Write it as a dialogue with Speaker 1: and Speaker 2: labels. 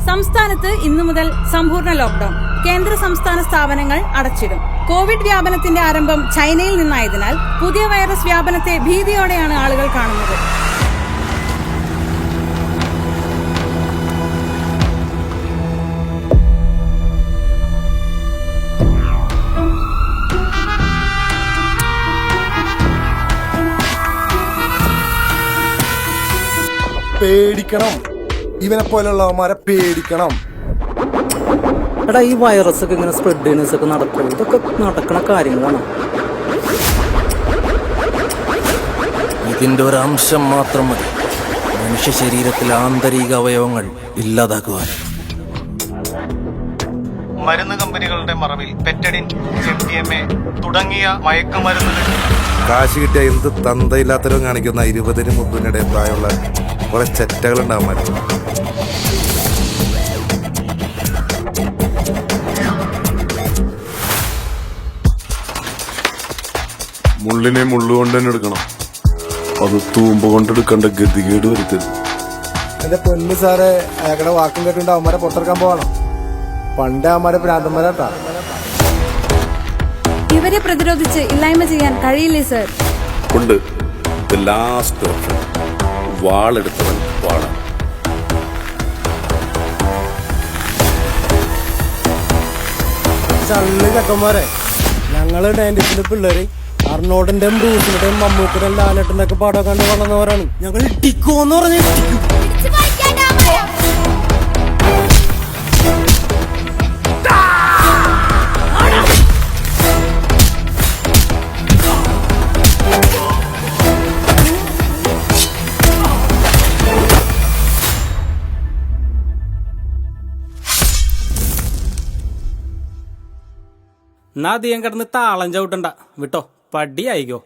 Speaker 1: സംസ്ഥാനത്ത് ഇന്നു മുതൽ സമ്പൂർണ്ണ ലോക്ഡൌൺ. കേന്ദ്ര സംസ്ഥാന സ്ഥാപനങ്ങൾ അടച്ചിടും. കോവിഡ് വ്യാപനത്തിന്റെ ആരംഭം ചൈനയിൽ നിന്നായതിനാൽ പുതിയ വൈറസ് വ്യാപനത്തെ ഭീതിയോടെയാണ് ആളുകൾ കാണുന്നത്.
Speaker 2: പേടിക്കണം, ഇവനെ പോലുള്ളവന്മാരെ പേടിക്കണം.
Speaker 3: എടാ, ഈ വൈറസ് ഒക്കെ ഇങ്ങനെ സ്പ്രെഡ് ചെയ്യുന്നതൊക്കെ നടക്കും. ഇതൊക്കെ നടക്കണ കാര്യങ്ങളാണ്.
Speaker 4: ഇതിന്റെ ഒരു അംശം മാത്രം മതി മനുഷ്യ ശരീരത്തിലെ ആന്തരിക അവയവങ്ങൾ ഇല്ലാതാക്കുവാൻ.
Speaker 5: മരുന്ന് കമ്പനികളുടെ മറവിൽ പെറ്റഡിൻ, MDMA തുടങ്ങിയ മയക്കുമരുന്നുകൾ.
Speaker 2: കാശ് കിട്ടിയ എന്ത് തന്തയില്ലാത്തവരും കാണിക്കുന്ന 20-ന് 30-നിടെ പ്രായമുള്ള കുറെ ചെറ്റകളുണ്ടാവും.
Speaker 6: മുള്ളിനെ മുള്ളുകൊണ്ട് തന്നെ എടുക്കണം. അത് തൂമ്പ കൊണ്ടെടുക്കേണ്ട ഗതികേട് വരുത്തരുത്.
Speaker 2: എന്റെ പൊന്നു സാറെ, അയാളുടെ വാക്കും കേട്ടിട്ട് അവന്മാരെ പുറത്തിറക്കാൻ പോകണം. പണ്ട് അവന്മാരെ ഭ്രാന്തന്മാരാട്ടാ.
Speaker 1: ഇവരെ പ്രതിരോധിച്ച് ഇല്ലായ്മ ചെയ്യാൻ കഴിയില്ലേ സർ?
Speaker 6: ഉണ്ട്. ദ ലാസ്റ്റ് ഓപ്ഷൻ, വാളെടുത്തവൻ വാളാണ്.
Speaker 2: ചള്ളി ചക്കന്മാരെ, ഞങ്ങള് 90s പിള്ളേര് അർണോഡിന്റെയും ബ്രൂസിന്റെയും മമ്മൂക്കിന്റെയും ലാലേട്ടന്റെ ഒക്കെ പാടം കണ്ട് വളർന്നവരാണ്. ഞങ്ങൾ ഇട്ടിക്കോന്ന് പറഞ്ഞ്
Speaker 3: എന്നാ അധികം കിടന്ന് താളം ചവിട്ടണ്ട, വിട്ടോ, പടിയായിക്കോ.